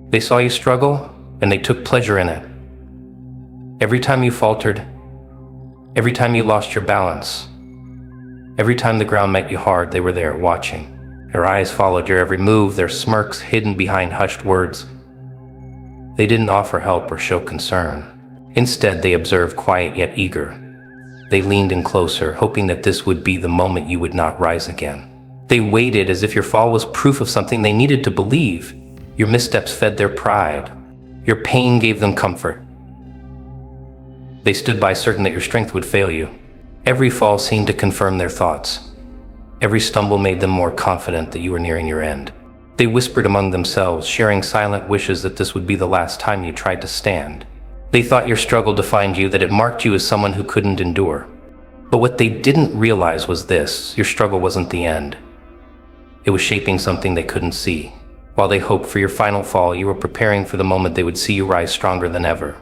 They saw you struggle, and they took pleasure in it. Every time you faltered, every time you lost your balance, every time the ground met you hard, they were there watching. Their eyes followed your every move, their smirks hidden behind hushed words. They didn't offer help or show concern. Instead, they observed, quiet yet eager. They leaned in closer, hoping that this would be the moment you would not rise again. They waited as if your fall was proof of something they needed to believe. Your missteps fed their pride. Your pain gave them comfort. They stood by, certain that your strength would fail you. Every fall seemed to confirm their thoughts. Every stumble made them more confident that you were nearing your end. They whispered among themselves, sharing silent wishes that this would be the last time you tried to stand. They thought your struggle defined you, that it marked you as someone who couldn't endure. But what they didn't realize was this: your struggle wasn't the end. It was shaping something they couldn't see. While they hoped for your final fall, you were preparing for the moment they would see you rise stronger than ever.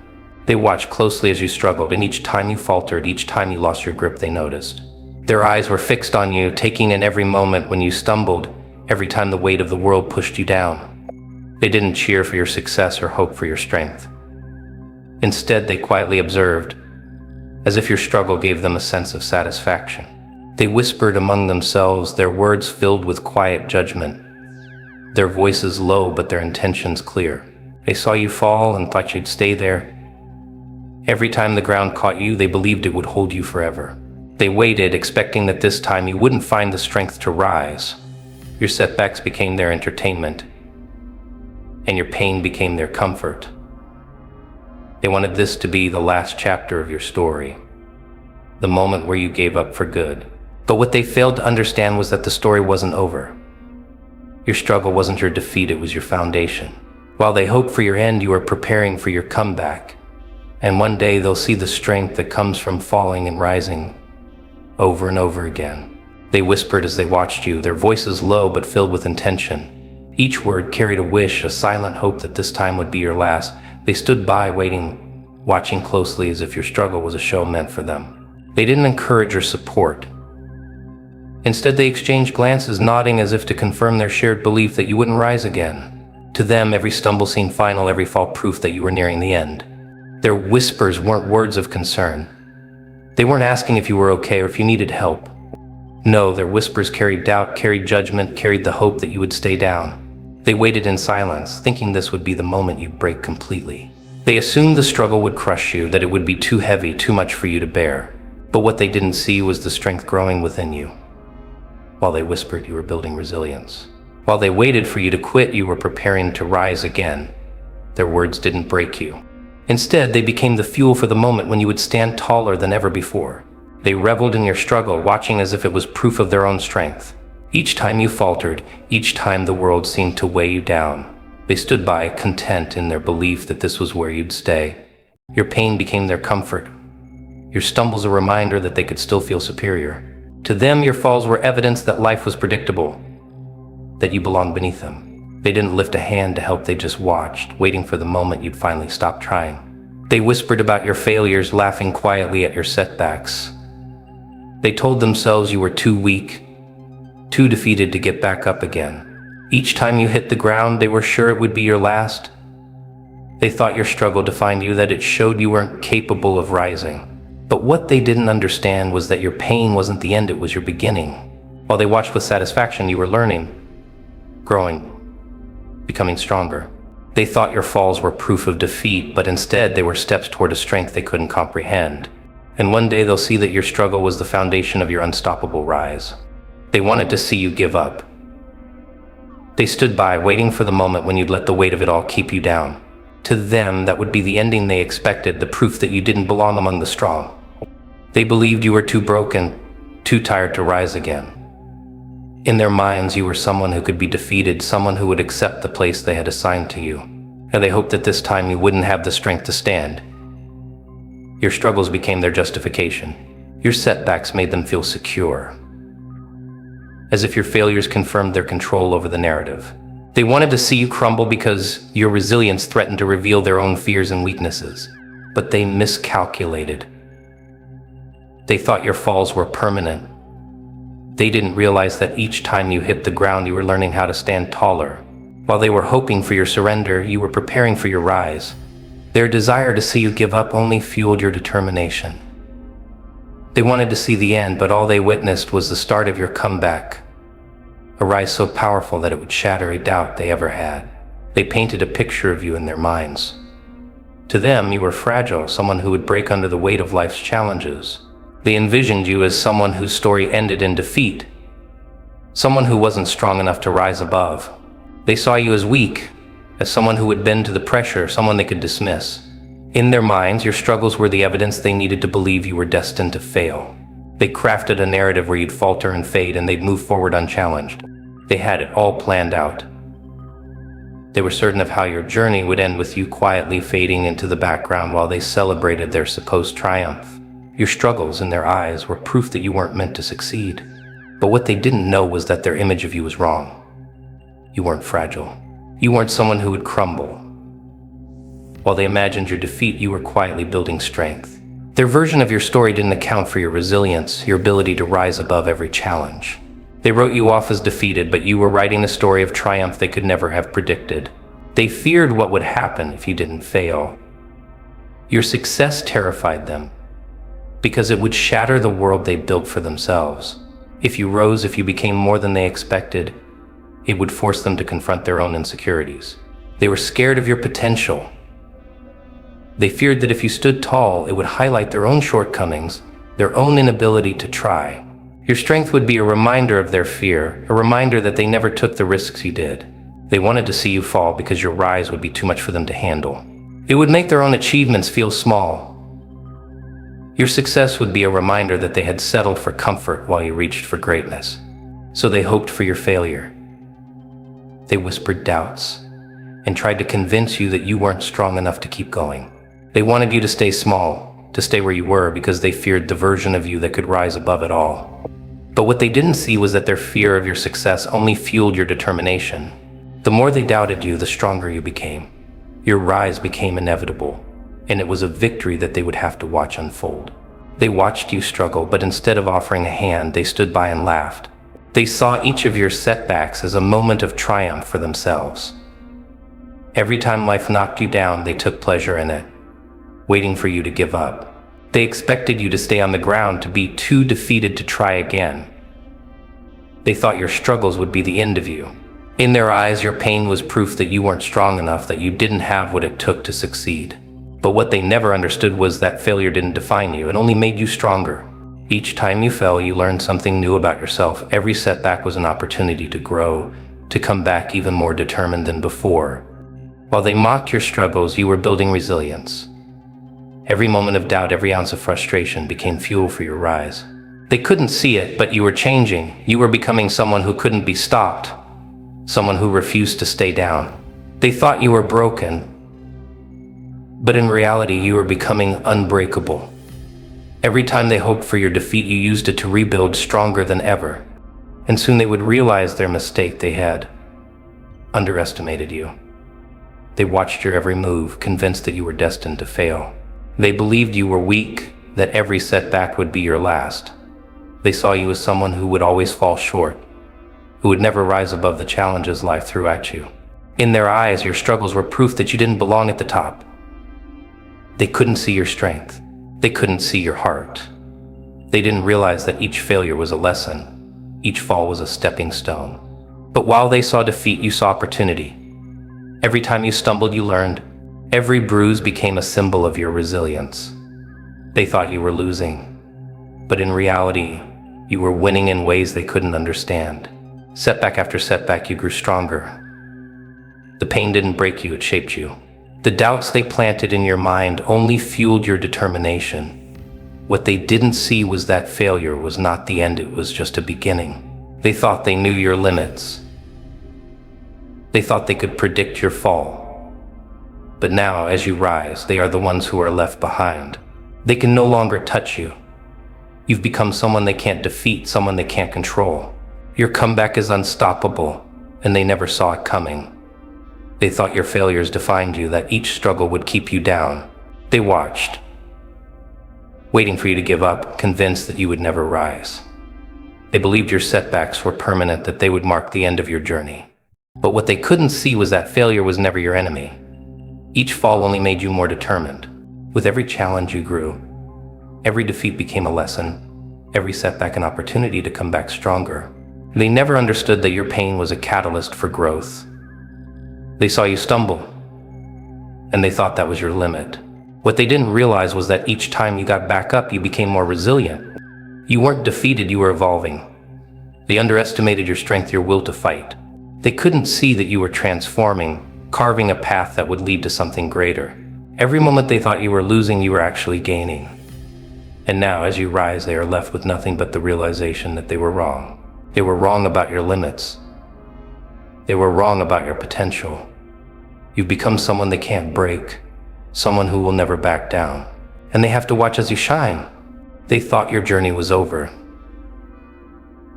They watched closely as you struggled, and each time you faltered, each time you lost your grip, they noticed. Their eyes were fixed on you, taking in every moment when you stumbled, every time the weight of the world pushed you down. They didn't cheer for your success or hope for your strength. Instead, they quietly observed, as if your struggle gave them a sense of satisfaction. They whispered among themselves, their words filled with quiet judgment, their voices low but their intentions clear. They saw you fall and thought you'd stay there. Every time the ground caught you, they believed it would hold you forever. They waited, expecting that this time you wouldn't find the strength to rise. Your setbacks became their entertainment, and your pain became their comfort. They wanted this to be the last chapter of your story, the moment where you gave up for good. But what they failed to understand was that the story wasn't over. Your struggle wasn't your defeat, it was your foundation. While they hoped for your end, you were preparing for your comeback. And one day they'll see the strength that comes from falling and rising over and over again. They whispered as they watched you, their voices low but filled with intention. Each word carried a wish, a silent hope that this time would be your last. They stood by, waiting, watching closely as if your struggle was a show meant for them. They didn't encourage or support. Instead, they exchanged glances, nodding as if to confirm their shared belief that you wouldn't rise again. To them, every stumble seemed final, every fall proof that you were nearing the end. Their whispers weren't words of concern. They weren't asking if you were okay or if you needed help. No, their whispers carried doubt, carried judgment, carried the hope that you would stay down. They waited in silence, thinking this would be the moment you'd break completely. They assumed the struggle would crush you, that it would be too heavy, too much for you to bear. But what they didn't see was the strength growing within you. While they whispered, you were building resilience. While they waited for you to quit, you were preparing to rise again. Their words didn't break you. Instead, they became the fuel for the moment when you would stand taller than ever before. They reveled in your struggle, watching as if it was proof of their own strength. Each time you faltered, each time the world seemed to weigh you down, they stood by, content in their belief that this was where you'd stay. Your pain became their comfort. Your stumbles a reminder that they could still feel superior. To them, your falls were evidence that life was predictable, that you belonged beneath them. They didn't lift a hand to help, they just watched, waiting for the moment you'd finally stop trying. They whispered about your failures, laughing quietly at your setbacks. They told themselves you were too weak, too defeated to get back up again. Each time you hit the ground, they were sure it would be your last. They thought your struggle defined you, that it showed you weren't capable of rising. But what they didn't understand was that your pain wasn't the end, it was your beginning. While they watched with satisfaction, you were learning, growing, becoming stronger. They thought your falls were proof of defeat, but instead they were steps toward a strength they couldn't comprehend. And one day they'll see that your struggle was the foundation of your unstoppable rise. They wanted to see you give up. They stood by, waiting for the moment when you'd let the weight of it all keep you down. To them, that would be the ending they expected, the proof that you didn't belong among the strong. They believed you were too broken, too tired to rise again. In their minds, you were someone who could be defeated, someone who would accept the place they had assigned to you. And they hoped that this time you wouldn't have the strength to stand. Your struggles became their justification. Your setbacks made them feel secure, as if your failures confirmed their control over the narrative. They wanted to see you crumble because your resilience threatened to reveal their own fears and weaknesses. But they miscalculated. They thought your falls were permanent. They didn't realize that each time you hit the ground, you were learning how to stand taller, While they were hoping for your surrender, you were preparing for your rise. Their desire to see you give up only fueled your determination. They wanted to see the end, but all they witnessed was the start of your comeback. A rise so powerful that it would shatter a doubt they ever had. They painted a picture of you in their minds. To them, you were fragile, someone who would break under the weight of life's challenges. They envisioned you as someone whose story ended in defeat, someone who wasn't strong enough to rise above. They saw you as weak, as someone who would bend to the pressure, someone they could dismiss. In their minds, your struggles were the evidence they needed to believe you were destined to fail. They crafted a narrative where you'd falter and fade, and they'd move forward unchallenged. They had it all planned out. They were certain of how your journey would end, with you quietly fading into the background while they celebrated their supposed triumph. Your struggles in their eyes were proof that you weren't meant to succeed. But what they didn't know was that their image of you was wrong. You weren't fragile. You weren't someone who would crumble. While they imagined your defeat, you were quietly building strength. Their version of your story didn't account for your resilience, your ability to rise above every challenge. They wrote you off as defeated, but you were writing a story of triumph they could never have predicted. They feared what would happen if you didn't fail. Your success terrified them, because it would shatter the world they built for themselves. If you rose, if you became more than they expected, it would force them to confront their own insecurities. They were scared of your potential. They feared that if you stood tall, it would highlight their own shortcomings, their own inability to try. Your strength would be a reminder of their fear, a reminder that they never took the risks you did. They wanted to see you fall because your rise would be too much for them to handle. It would make their own achievements feel small. Your success would be a reminder that they had settled for comfort while you reached for greatness. So they hoped for your failure. They whispered doubts and tried to convince you that you weren't strong enough to keep going. They wanted you to stay small, to stay where you were, because they feared the version of you that could rise above it all. But what they didn't see was that their fear of your success only fueled your determination. The more they doubted you, the stronger you became. Your rise became inevitable, and it was a victory that they would have to watch unfold. They watched you struggle, but instead of offering a hand, they stood by and laughed. They saw each of your setbacks as a moment of triumph for themselves. Every time life knocked you down, they took pleasure in it, waiting for you to give up. They expected you to stay on the ground, to be too defeated to try again. They thought your struggles would be the end of you. In their eyes, your pain was proof that you weren't strong enough, that you didn't have what it took to succeed. But what they never understood was that failure didn't define you, it only made you stronger. Each time you fell, you learned something new about yourself. Every setback was an opportunity to grow, to come back even more determined than before. While they mocked your struggles, you were building resilience. Every moment of doubt, every ounce of frustration became fuel for your rise. They couldn't see it, but you were changing. You were becoming someone who couldn't be stopped, someone who refused to stay down. They thought you were broken, but in reality, you were becoming unbreakable. Every time they hoped for your defeat, you used it to rebuild stronger than ever. And soon they would realize their mistake. They had underestimated you. They watched your every move, convinced that you were destined to fail. They believed you were weak, that every setback would be your last. They saw you as someone who would always fall short, who would never rise above the challenges life threw at you. In their eyes, your struggles were proof that you didn't belong at the top. They couldn't see your strength. They couldn't see your heart. They didn't realize that each failure was a lesson. Each fall was a stepping stone. But while they saw defeat, you saw opportunity. Every time you stumbled, you learned. Every bruise became a symbol of your resilience. They thought you were losing, but in reality, you were winning in ways they couldn't understand. Setback after setback, you grew stronger. The pain didn't break you, it shaped you. The doubts they planted in your mind only fueled your determination. What they didn't see was that failure was not the end, it was just a beginning. They thought they knew your limits. They thought they could predict your fall. But now, as you rise, they are the ones who are left behind. They can no longer touch you. You've become someone they can't defeat, someone they can't control. Your comeback is unstoppable, and they never saw it coming. They thought your failures defined you, that each struggle would keep you down. They watched, waiting for you to give up, convinced that you would never rise. They believed your setbacks were permanent, that they would mark the end of your journey. But what they couldn't see was that failure was never your enemy. Each fall only made you more determined. With every challenge you grew. Every defeat became a lesson. Every setback an opportunity to come back stronger. They never understood that your pain was a catalyst for growth. They saw you stumble, and they thought that was your limit. What they didn't realize was that each time you got back up, you became more resilient. You weren't defeated, you were evolving. They underestimated your strength, your will to fight. They couldn't see that you were transforming, carving a path that would lead to something greater. Every moment they thought you were losing, you were actually gaining. And now, as you rise, they are left with nothing but the realization that they were wrong. They were wrong about your limits. They were wrong about your potential. You've become someone they can't break, someone who will never back down. And they have to watch as you shine. They thought your journey was over,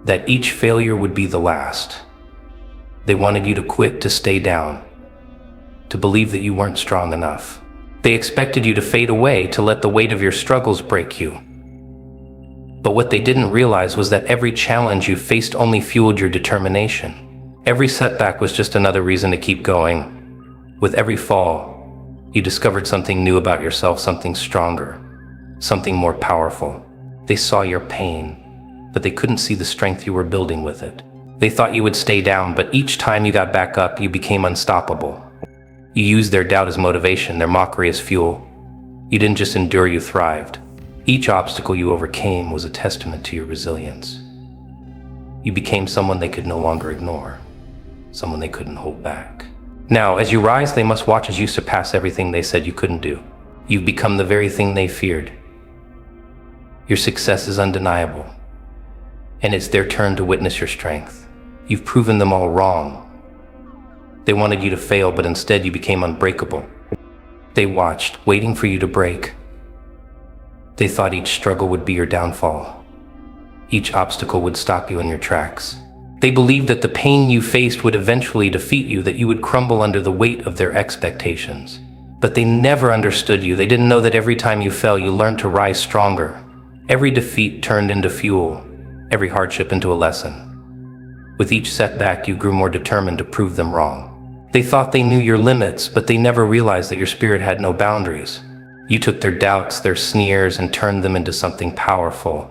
that each failure would be the last. They wanted you to quit, to stay down, to believe that you weren't strong enough. They expected you to fade away, to let the weight of your struggles break you. But what they didn't realize was that every challenge you faced only fueled your determination. Every setback was just another reason to keep going. With every fall, you discovered something new about yourself, something stronger, something more powerful. They saw your pain, but they couldn't see the strength you were building with it. They thought you would stay down, but each time you got back up, you became unstoppable. You used their doubt as motivation, their mockery as fuel. You didn't just endure, you thrived. Each obstacle you overcame was a testament to your resilience. You became someone they could no longer ignore, someone they couldn't hold back. Now, as you rise, they must watch as you surpass everything they said you couldn't do. You've become the very thing they feared. Your success is undeniable, and it's their turn to witness your strength. You've proven them all wrong. They wanted you to fail, but instead you became unbreakable. They watched, waiting for you to break. They thought each struggle would be your downfall. Each obstacle would stop you in your tracks. They believed that the pain you faced would eventually defeat you, that you would crumble under the weight of their expectations. But they never understood you. They didn't know that every time you fell, you learned to rise stronger. Every defeat turned into fuel, every hardship into a lesson. With each setback, you grew more determined to prove them wrong. They thought they knew your limits, but they never realized that your spirit had no boundaries. You took their doubts, their sneers, and turned them into something powerful.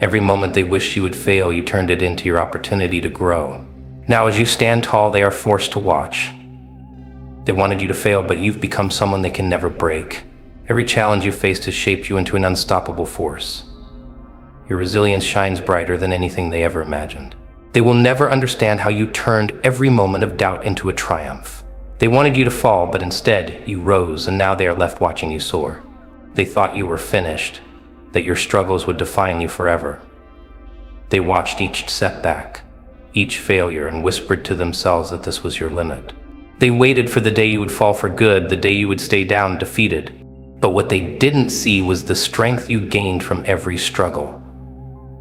Every moment they wished you would fail, you turned it into your opportunity to grow. Now, as you stand tall, they are forced to watch. They wanted you to fail, but you've become someone they can never break. Every challenge you faced has shaped you into an unstoppable force. Your resilience shines brighter than anything they ever imagined. They will never understand how you turned every moment of doubt into a triumph. They wanted you to fall, but instead you rose, and now they are left watching you soar. They thought you were finished, that your struggles would define you forever. They watched each setback, each failure, and whispered to themselves that this was your limit. They waited for the day you would fall for good, the day you would stay down defeated. But what they didn't see was the strength you gained from every struggle.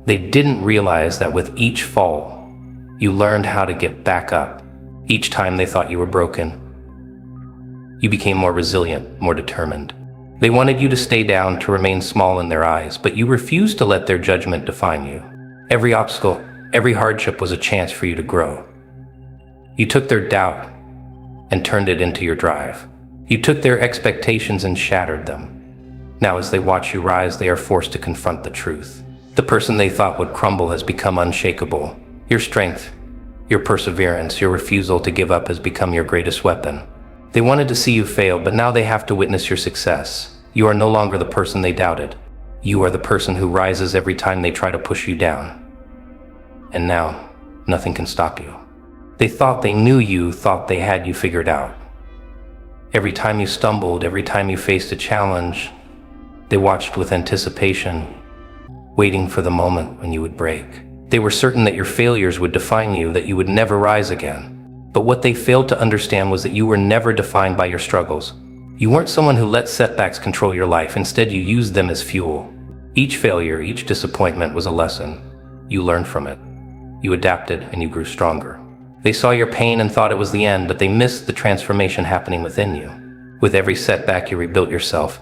They didn't realize that with each fall, you learned how to get back up. Each time they thought you were broken, you became more resilient, more determined. They wanted you to stay down, to remain small in their eyes, but you refused to let their judgment define you. Every obstacle, every hardship was a chance for you to grow. You took their doubt and turned it into your drive. You took their expectations and shattered them. Now, as they watch you rise, they are forced to confront the truth. The person they thought would crumble has become unshakable. Your strength, your perseverance, your refusal to give up has become your greatest weapon. They wanted to see you fail, but now they have to witness your success. You are no longer the person they doubted. You are the person who rises every time they try to push you down. And now, nothing can stop you. They thought they knew you, thought they had you figured out. Every time you stumbled, every time you faced a challenge, they watched with anticipation, waiting for the moment when you would break. They were certain that your failures would define you, that you would never rise again. But what they failed to understand was that you were never defined by your struggles. You weren't someone who let setbacks control your life. Instead, you used them as fuel. Each failure, each disappointment was a lesson. You learned from it. You adapted and you grew stronger. They saw your pain and thought it was the end, but they missed the transformation happening within you. With every setback, you rebuilt yourself.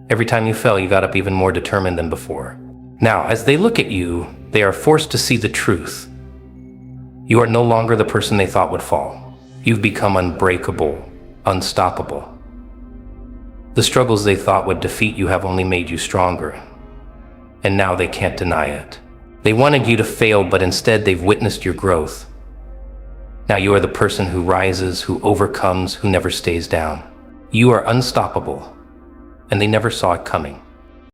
Every time you fell, you got up even more determined than before. Now, as they look at you, they are forced to see the truth. You are no longer the person they thought would fall. You've become unbreakable, unstoppable. The struggles they thought would defeat you have only made you stronger. And now they can't deny it. They wanted you to fail, but instead they've witnessed your growth. Now you are the person who rises, who overcomes, who never stays down. You are unstoppable, and they never saw it coming.